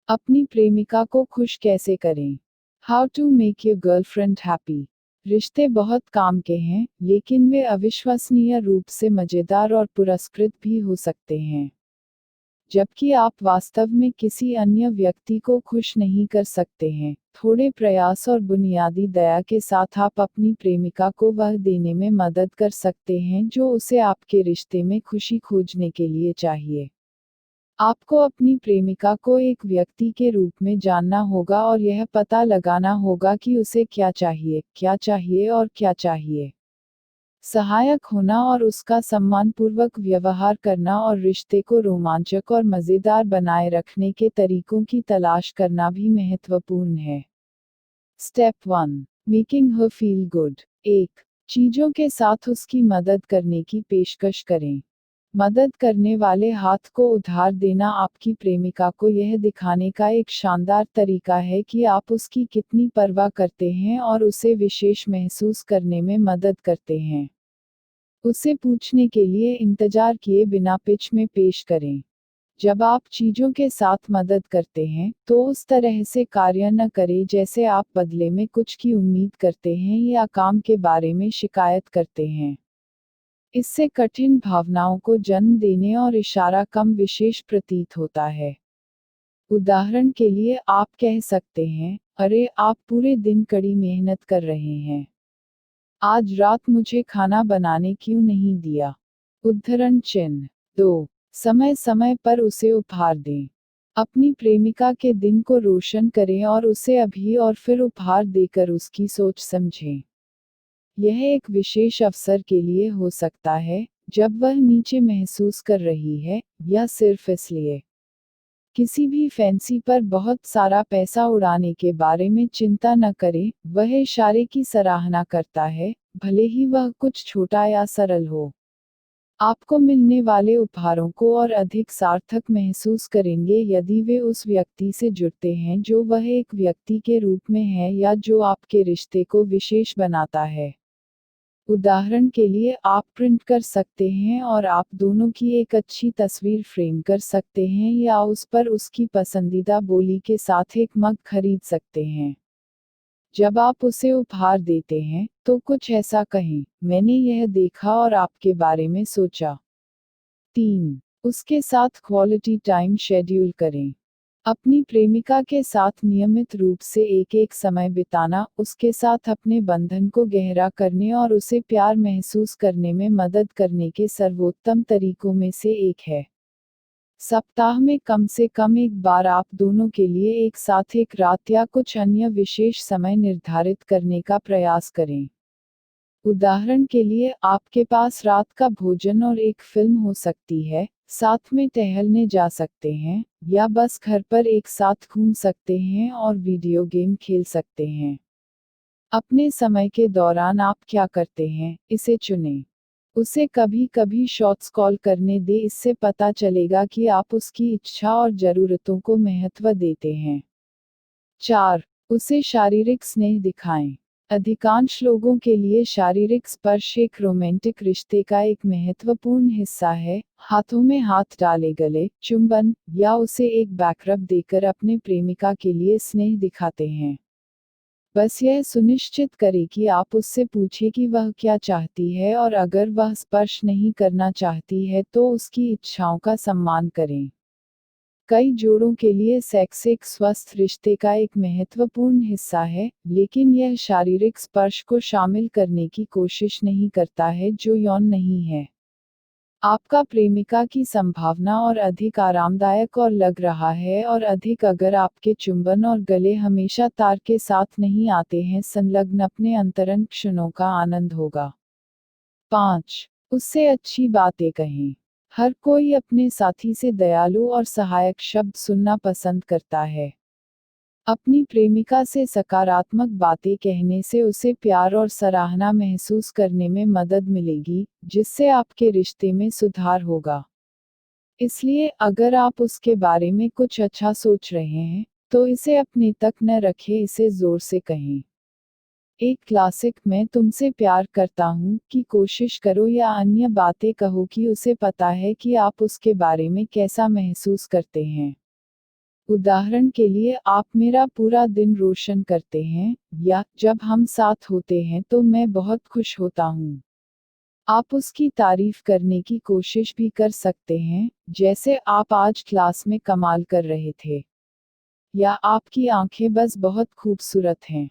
अपनी प्रेमिका को खुश कैसे करें? How to make your girlfriend happy. रिश्ते बहुत काम के हैं, लेकिन वे अविश्वसनीय रूप से मजेदार और पुरस्कृत भी हो सकते हैं। जबकि आप वास्तव में किसी अन्य व्यक्ति को खुश नहीं कर सकते हैं, थोड़े प्रयास और बुनियादी दया के साथ आप अपनी प्रेमिका को वह देने में मदद कर सकते हैं जो उसे आपके रिश्ते में खुशी खोजने के लिए चाहिए। आपको अपनी प्रेमिका को एक व्यक्ति के रूप में जानना होगा और यह पता लगाना होगा कि उसे क्या चाहिए और क्या चाहिए। सहायक होना और उसका सम्मानपूर्वक व्यवहार करना और रिश्ते को रोमांचक और मज़ेदार बनाए रखने के तरीकों की तलाश करना भी महत्वपूर्ण है। स्टेप 1। मेकिंग हर फील गुड। 1। चीज़ों के साथ उसकी मदद करने की पेशकश करें। मदद करने वाले हाथ को उधार देना आपकी प्रेमिका को यह दिखाने का एक शानदार तरीका है कि आप उसकी कितनी परवाह करते हैं और उसे विशेष महसूस करने में मदद करते हैं। उसे पूछने के लिए इंतजार किए बिना पिच में पेश करें। जब आप चीज़ों के साथ मदद करते हैं, तो उस तरह से कार्य न करें जैसे आप बदले में कुछ की उम्मीद करते हैं या काम के बारे में शिकायत करते हैं। इससे कठिन भावनाओं को जन्म देने और इशारा कम विशेष प्रतीत होता है। उदाहरण के लिए आप कह सकते हैं, अरे आप पूरे दिन कड़ी मेहनत कर रहे हैं। आज रात मुझे खाना बनाने क्यों नहीं दिया? उद्धरण चिन्ह। 2। समय समय पर उसे उपहार दें। अपनी प्रेमिका के दिन को रोशन करें और उसे अभी और फिर उपहार देकर उसकी सोच समझें। यह एक विशेष अवसर के लिए हो सकता है, जब वह नीचे महसूस कर रही है, या सिर्फ इसलिए। किसी भी फैंसी पर बहुत सारा पैसा उड़ाने के बारे में चिंता न करें, वह इशारे की सराहना करता है, भले ही वह कुछ छोटा या सरल हो। आपको मिलने वाले उपहारों को और अधिक सार्थक महसूस करेंगे यदि वे उस व्यक्ति से जुड़ते हैं जो वह एक व्यक्ति के रूप में है या जो आपके रिश्ते को विशेष बनाता है। उदाहरण के लिए आप प्रिंट कर सकते हैं और आप दोनों की एक अच्छी तस्वीर फ्रेम कर सकते हैं या उस पर उसकी पसंदीदा बोली के साथ एक मग खरीद सकते हैं। जब आप उसे उपहार देते हैं, तो कुछ ऐसा कहें, मैंने यह देखा और आपके बारे में सोचा। 3। उसके साथ क्वालिटी टाइम शेड्यूल करें। अपनी प्रेमिका के साथ नियमित रूप से एक समय बिताना, उसके साथ अपने बंधन को गहरा करने और उसे प्यार महसूस करने में मदद करने के सर्वोत्तम तरीकों में से एक है। सप्ताह में कम से कम एक बार आप दोनों के लिए एक साथ एक रात या कुछ अन्य विशेष समय निर्धारित करने का प्रयास करें। उदाहरण के लिए आपके पास रात का भोजन और एक फिल्म हो सकती है, साथ में टहलने जा सकते हैं, या बस घर पर एक साथ घूम सकते हैं और वीडियो गेम खेल सकते हैं। अपने समय के दौरान आप क्या करते हैं, इसे चुनें। उसे कभी कभी शॉर्ट्स कॉल करने दें, इससे पता चलेगा कि आप उसकी इच्छा और ज़रूरतों को महत्व देते हैं। 4। उसे शारीरिक स्नेह दिखाएं। अधिकांश लोगों के लिए शारीरिक स्पर्श एक रोमांटिक रिश्ते का एक महत्वपूर्ण हिस्सा है। हाथों में हाथ डाले, गले, चुंबन, या उसे एक बैकरब देकर अपने प्रेमिका के लिए स्नेह दिखाते हैं। बस यह सुनिश्चित करें कि आप उससे पूछें कि वह क्या चाहती है और अगर वह स्पर्श नहीं करना चाहती है तो उसकी इच्छाओं का सम्मान करें। कई जोड़ों के लिए सेक्स एक स्वस्थ रिश्ते का एक महत्वपूर्ण हिस्सा है, लेकिन यह शारीरिक स्पर्श को शामिल करने की कोशिश नहीं करता है जो यौन नहीं है। आपका प्रेमिका की संभावना और अधिक आरामदायक और लग रहा है और अधिक अगर आपके चुंबन और गले हमेशा तार के साथ नहीं आते हैं, संलग्न अपने अंतरंग क्षणों का आनंद होगा। 5। उससे अच्छी बातें कहें। हर कोई अपने साथी से दयालु और सहायक शब्द सुनना पसंद करता है। अपनी प्रेमिका से सकारात्मक बातें कहने से उसे प्यार और सराहना महसूस करने में मदद मिलेगी, जिससे आपके रिश्ते में सुधार होगा। इसलिए अगर आप उसके बारे में कुछ अच्छा सोच रहे हैं, तो इसे अपने तक न रखें, इसे जोर से कहें। एक क्लासिक "मैं तुमसे प्यार करता हूँ" की कोशिश करो या अन्य बातें कहो कि उसे पता है कि आप उसके बारे में कैसा महसूस करते हैं। उदाहरण के लिए, आप मेरा पूरा दिन रोशन करते हैं, या जब हम साथ होते हैं तो मैं बहुत खुश होता हूँ। आप उसकी तारीफ करने की कोशिश भी कर सकते हैं, जैसे आप आज क्लास में कमाल कर रहे थे, या आपकी आंखें बस बहुत खूबसूरत हैं।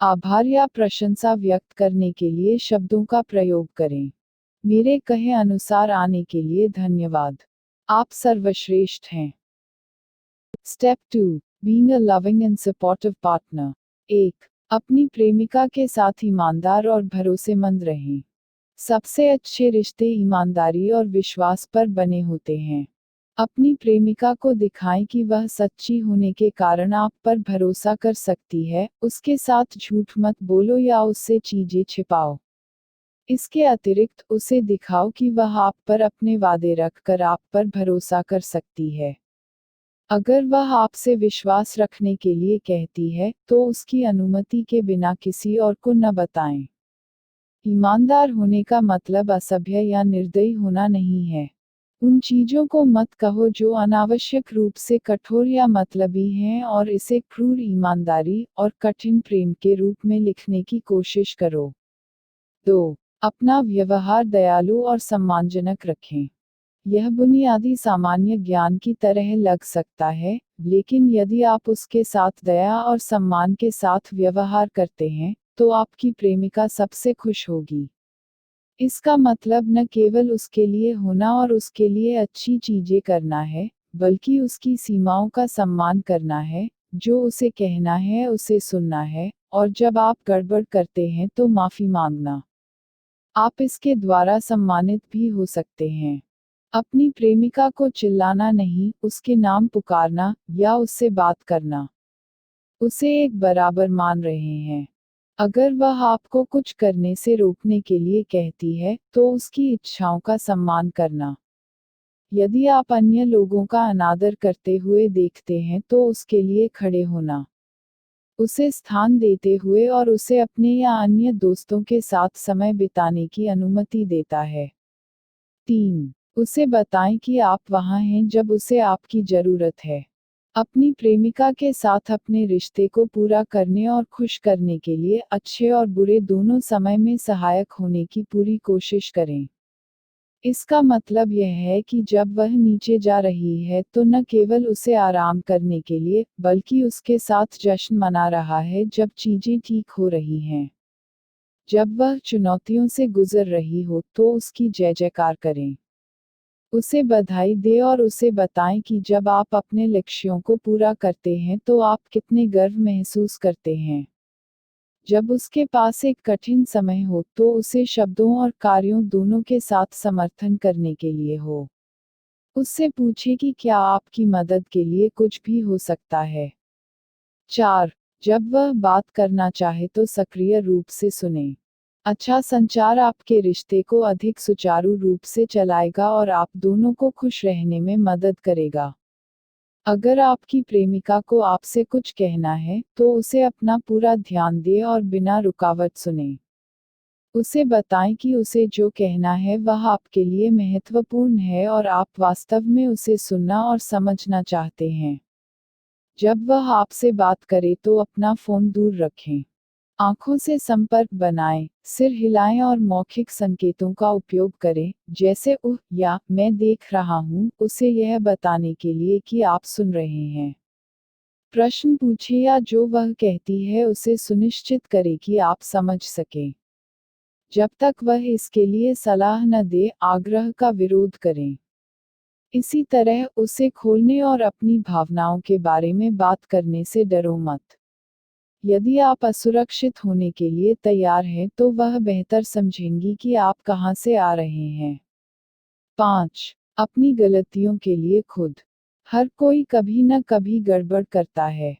आभार या प्रशंसा व्यक्त करने के लिए शब्दों का प्रयोग करें। मेरे कहे अनुसार आने के लिए धन्यवाद। आप सर्वश्रेष्ठ हैं। Step 2, being a loving and supportive partner. 1. अपनी प्रेमिका के साथ ईमानदार और भरोसेमंद रहें। सबसे अच्छे रिश्ते ईमानदारी और विश्वास पर बने होते हैं। अपनी प्रेमिका को दिखाएं कि वह सच्ची होने के कारण आप पर भरोसा कर सकती है, उसके साथ झूठ मत बोलो या उससे चीजें छिपाओ। इसके अतिरिक्त उसे दिखाओ कि वह आप पर अपने वादे रखकर आप पर भरोसा कर सकती है। अगर वह आपसे विश्वास रखने के लिए कहती है, तो उसकी अनुमति के बिना किसी और को न बताएं। ईमानदार होने का मतलब असभ्य या निर्दयी होना नहीं है। उन चीजों को मत कहो जो अनावश्यक रूप से कठोर या मतलबी हैं और इसे क्रूर ईमानदारी और कठिन प्रेम के रूप में लिखने की कोशिश करो। 2. अपना व्यवहार दयालु और सम्मानजनक रखें। यह बुनियादी सामान्य ज्ञान की तरह लग सकता है, लेकिन यदि आप उसके साथ दया और सम्मान के साथ व्यवहार करते हैं, तो आपकी प्रेमिका सबसे खुश होगी। इसका मतलब न केवल उसके लिए होना और उसके लिए अच्छी चीजें करना है, बल्कि उसकी सीमाओं का सम्मान करना है, जो उसे कहना है उसे सुनना है, और जब आप गड़बड़ करते हैं तो माफी मांगना। आप इसके द्वारा सम्मानित भी हो सकते हैं। अपनी प्रेमिका को चिल्लाना नहीं, उसके नाम पुकारना, या उससे बात करना। उसे एक बराबर मान रहे हैं। अगर वह आपको कुछ करने से रोकने के लिए कहती है, तो उसकी इच्छाओं का सम्मान करना। यदि आप अन्य लोगों का अनादर करते हुए देखते हैं तो उसके लिए खड़े होना। उसे स्थान देते हुए और उसे अपने या अन्य दोस्तों के साथ समय बिताने की अनुमति देता है। 3. उसे बताएं कि आप वहां हैं जब उसे आपकी जरूरत है। अपनी प्रेमिका के साथ अपने रिश्ते को पूरा करने और खुश करने के लिए अच्छे और बुरे दोनों समय में सहायक होने की पूरी कोशिश करें। इसका मतलब यह है कि जब वह नीचे जा रही है तो न केवल उसे आराम करने के लिए, बल्कि उसके साथ जश्न मना रहा है जब चीजें ठीक हो रही हैं। जब वह चुनौतियों से गुजर रही हो तो उसकी जय जयकार करें। उसे बधाई दे और उसे बताएं कि जब आप अपने लक्ष्यों को पूरा करते हैं तो आप कितने गर्व महसूस करते हैं। जब उसके पास एक कठिन समय हो तो उसे शब्दों और कार्यों दोनों के साथ समर्थन करने के लिए हो। उससे पूछे कि क्या आपकी मदद के लिए कुछ भी हो सकता है। 4. जब वह बात करना चाहे तो सक्रिय रूप से सुने। अच्छा संचार आपके रिश्ते को अधिक सुचारू रूप से चलाएगा और आप दोनों को खुश रहने में मदद करेगा। अगर आपकी प्रेमिका को आपसे कुछ कहना है, तो उसे अपना पूरा ध्यान दें और बिना रुकावट सुने। उसे बताएं कि उसे जो कहना है वह आपके लिए महत्वपूर्ण है और आप वास्तव में उसे सुनना और समझना चाहते हैं। जब वह आपसे बात करे तो अपना फोन दूर रखें। आंखों से संपर्क बनाएं, सिर हिलाएं और मौखिक संकेतों का उपयोग करें, जैसे उह या मैं देख रहा हूं, उसे यह बताने के लिए कि आप सुन रहे हैं। प्रश्न पूछें या जो वह कहती है उसे सुनिश्चित करें कि आप समझ सकें। जब तक वह इसके लिए सलाह न दे, आग्रह का विरोध करें। इसी तरह उसे खोलने और अपनी भावनाओं के बारे में बात करने से डरो मत। यदि आप असुरक्षित होने के लिए तैयार हैं तो वह बेहतर समझेंगी कि आप कहां से आ रहे हैं। 5. अपनी गलतियों के लिए खुद। हर कोई कभी न कभी गड़बड़ करता है।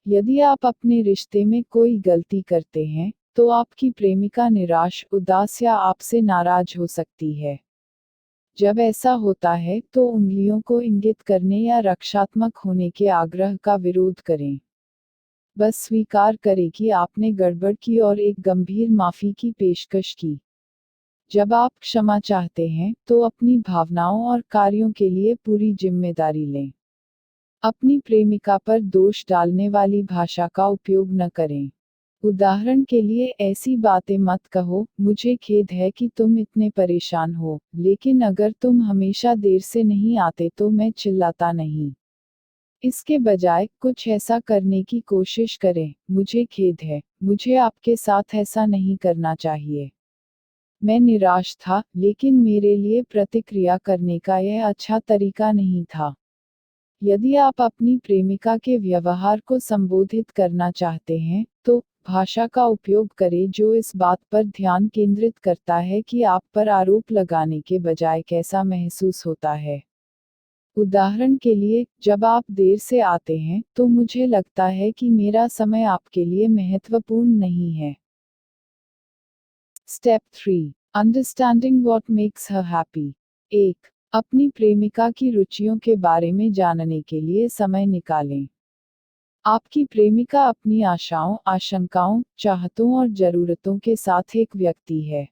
यदि आप अपने रिश्ते में कोई गलती करते हैं, तो आपकी प्रेमिका निराश, उदास या आपसे नाराज हो सकती है। जब ऐसा होता है तो उंगलियों को इंगित करने या रक्षात्मक होने के आग्रह का विरोध करें। बस स्वीकार करें कि आपने गड़बड़ की और एक गंभीर माफी की पेशकश की। जब आप क्षमा चाहते हैं, तो अपनी भावनाओं और कार्यों के लिए पूरी जिम्मेदारी लें। अपनी प्रेमिका पर दोष डालने वाली भाषा का उपयोग न करें। उदाहरण के लिए ऐसी बातें मत कहो, मुझे खेद है कि तुम इतने परेशान हो, लेकिन अगर तुम हमेशा देर से नहीं आते तो मैं चिल्लाता नहीं। इसके बजाय कुछ ऐसा करने की कोशिश करें, मुझे खेद है, मुझे आपके साथ ऐसा नहीं करना चाहिए। मैं निराश था, लेकिन मेरे लिए प्रतिक्रिया करने का यह अच्छा तरीका नहीं था। यदि आप अपनी प्रेमिका के व्यवहार को संबोधित करना चाहते हैं, तो भाषा का उपयोग करें जो इस बात पर ध्यान केंद्रित करता है कि आप पर आरोप लगाने के बजाय कैसा महसूस होता है। उदाहरण के लिए, जब आप देर से आते हैं, तो मुझे लगता है कि मेरा समय आपके लिए महत्वपूर्ण नहीं है। Step 3, understanding what makes her happy. 1. अपनी प्रेमिका की रुचियों के बारे में जानने के लिए समय निकालें। आपकी प्रेमिका अपनी आशाओं, आशंकाओं, चाहतों और ज़रूरतों के साथ एक व्यक्ति है।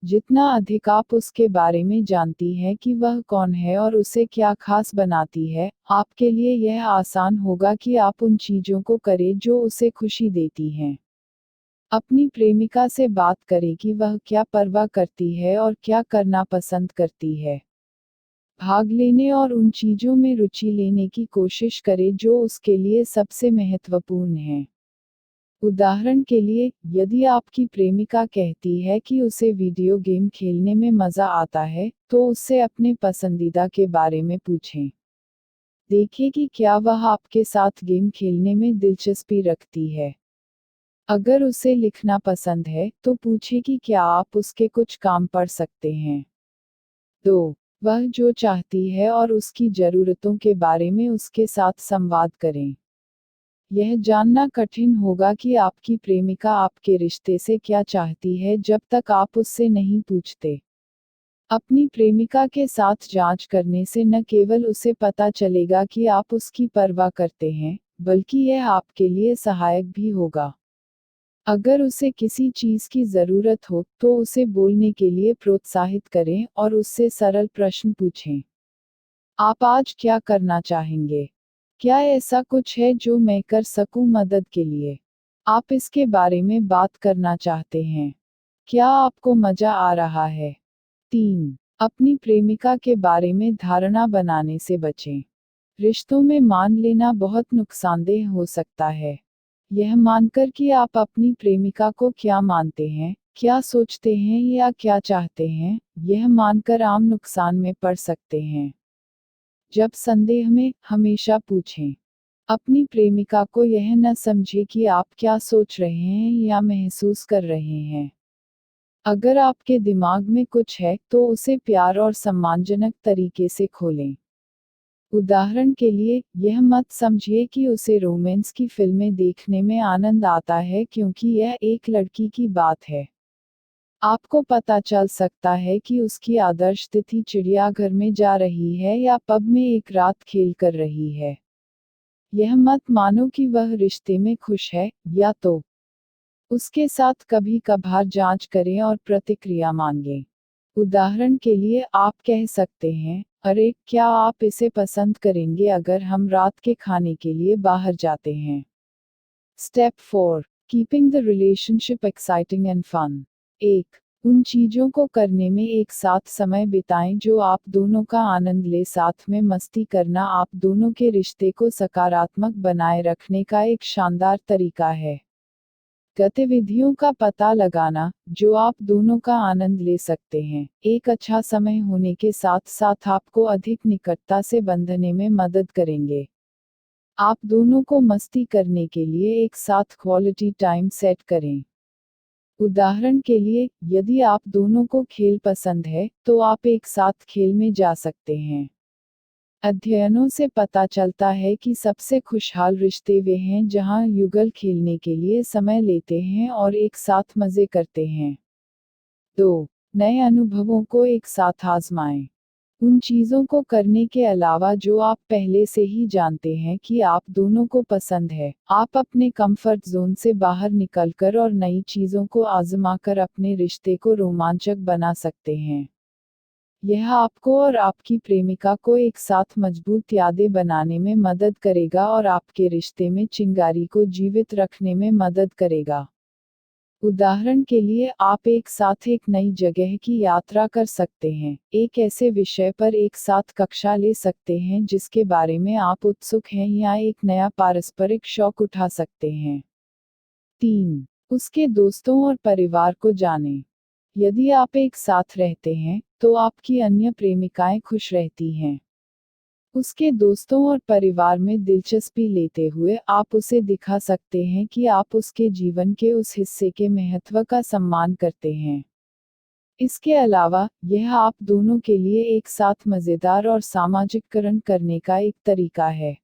जितना अधिक आप उसके बारे में जानती हैं कि वह कौन है और उसे क्या खास बनाती है, आपके लिए यह आसान होगा कि आप उन चीज़ों को करें जो उसे खुशी देती हैं। अपनी प्रेमिका से बात करें कि वह क्या परवाह करती है और क्या करना पसंद करती है। भाग लेने और उन चीज़ों में रुचि लेने की कोशिश करें जो उसके लिए सबसे महत्वपूर्ण हैं। उदाहरण के लिए, यदि आपकी प्रेमिका कहती है कि उसे वीडियो गेम खेलने में मज़ा आता है, तो उससे अपने पसंदीदा के बारे में पूछें। देखें कि क्या वह आपके साथ गेम खेलने में दिलचस्पी रखती है। अगर उसे लिखना पसंद है, तो पूछें कि क्या आप उसके कुछ काम पढ़ सकते हैं। 2. वह जो चाहती है और उसकी ज़रूरतों के बारे में उसके साथ संवाद करें। यह जानना कठिन होगा कि आपकी प्रेमिका आपके रिश्ते से क्या चाहती है जब तक आप उससे नहीं पूछते। अपनी प्रेमिका के साथ जांच करने से न केवल उसे पता चलेगा कि आप उसकी परवाह करते हैं, बल्कि यह आपके लिए सहायक भी होगा। अगर उसे किसी चीज़ की ज़रूरत हो, तो उसे बोलने के लिए प्रोत्साहित करें और उससे सरल प्रश्न पूछें। आप आज क्या करना चाहेंगे? क्या ऐसा कुछ है जो मैं कर सकूं मदद के लिए? आप इसके बारे में बात करना चाहते हैं? क्या आपको मजा आ रहा है? 3. अपनी प्रेमिका के बारे में धारणा बनाने से बचें। रिश्तों में मान लेना बहुत नुकसानदेह हो सकता है। यह मानकर कि आप अपनी प्रेमिका को क्या मानते हैं, क्या सोचते हैं या क्या चाहते हैं, यह मानकर आम नुकसान में पड़ सकते हैं। जब संदेह में, हमेशा पूछें। अपनी प्रेमिका को यह न समझे कि आप क्या सोच रहे हैं या महसूस कर रहे हैं। अगर आपके दिमाग में कुछ है, तो उसे प्यार और सम्मानजनक तरीके से खोलें। उदाहरण के लिए, यह मत समझिए कि उसे रोमांस की फिल्में देखने में आनंद आता है क्योंकि यह एक लड़की की बात है। आपको पता चल सकता है कि उसकी आदर्श तिथि चिड़ियाघर में जा रही है या पब में एक रात खेल कर रही है। यह मत मानो कि वह रिश्ते में खुश है, या तो उसके साथ कभी कभार जांच करें और प्रतिक्रिया मांगें। उदाहरण के लिए, आप कह सकते हैं, अरे, क्या आप इसे पसंद करेंगे अगर हम रात के खाने के लिए बाहर जाते हैं? Step 4, keeping the relationship exciting and fun. 1. उन चीज़ों को करने में एक साथ समय बिताएं जो आप दोनों का आनंद ले। साथ में मस्ती करना आप दोनों के रिश्ते को सकारात्मक बनाए रखने का एक शानदार तरीका है। गतिविधियों का पता लगाना, जो आप दोनों का आनंद ले सकते हैं, एक अच्छा समय होने के साथ साथ आपको अधिक निकटता से बंधने में मदद करेंगे। आप दोनों को मस्ती करने के लिए एक साथ क्वालिटी टाइम सेट करें। उदाहरण के लिए, यदि आप दोनों को खेल पसंद है, तो आप एक साथ खेल में जा सकते हैं। अध्ययनों से पता चलता है कि सबसे खुशहाल रिश्ते वे हैं जहां युगल खेलने के लिए समय लेते हैं और एक साथ मजे करते हैं। 2. नए अनुभवों को एक साथ आजमाएं। उन चीज़ों को करने के अलावा जो आप पहले से ही जानते हैं कि आप दोनों को पसंद है, आप अपने कंफर्ट जोन से बाहर निकलकर और नई चीज़ों को आजमाकर अपने रिश्ते को रोमांचक बना सकते हैं। यह आपको और आपकी प्रेमिका को एक साथ मजबूत यादें बनाने में मदद करेगा और आपके रिश्ते में चिंगारी को जीवित रखने में मदद करेगा। उदाहरण के लिए, आप एक साथ एक नई जगह की यात्रा कर सकते हैं, एक ऐसे विषय पर एक साथ कक्षा ले सकते हैं जिसके बारे में आप उत्सुक हैं, या एक नया पारस्परिक शौक उठा सकते हैं। 3. उसके दोस्तों और परिवार को जानें। यदि आप एक साथ रहते हैं, तो आपकी अन्य प्रेमिकाएं खुश रहती हैं। उसके दोस्तों और परिवार में दिलचस्पी लेते हुए आप उसे दिखा सकते हैं कि आप उसके जीवन के उस हिस्से के महत्व का सम्मान करते हैं। इसके अलावा, यह आप दोनों के लिए एक साथ मज़ेदार और सामाजिककरण करने का एक तरीका है।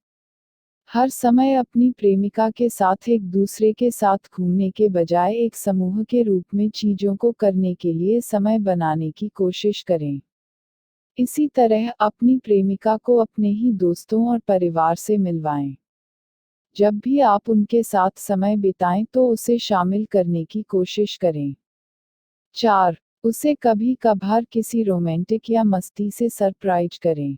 हर समय अपनी प्रेमिका के साथ एक दूसरे के साथ घूमने के बजाय एक समूह के रूप में चीजों को करने के लिए समय बनाने की कोशिश करें। इसी तरह अपनी प्रेमिका को अपने ही दोस्तों और परिवार से मिलवाएं। जब भी आप उनके साथ समय बिताएं तो उसे शामिल करने की कोशिश करें। 4. उसे कभी कभार किसी रोमांटिक या मस्ती से सरप्राइज करें।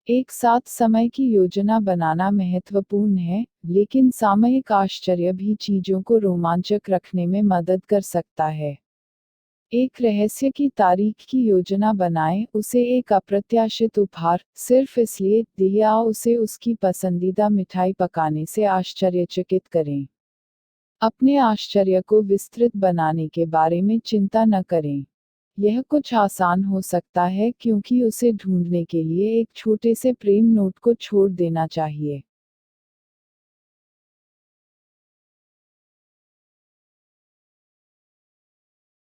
एक साथ समय की योजना बनाना महत्वपूर्ण है, लेकिन सामयिक आश्चर्य भी चीजों को रोमांचक रखने में मदद कर सकता है। एक रहस्य की तारीख की योजना बनाएं, उसे एक अप्रत्याशित उपहार सिर्फ इसलिए दे या उसे उसकी पसंदीदा मिठाई पकाने से आश्चर्यचकित करें। अपने आश्चर्य को विस्तृत बनाने के बारे में चिंता न करें। यह कुछ आसान हो सकता है क्योंकि उसे ढूंढने के लिए एक छोटे से प्रेम नोट को छोड़ देना चाहिए।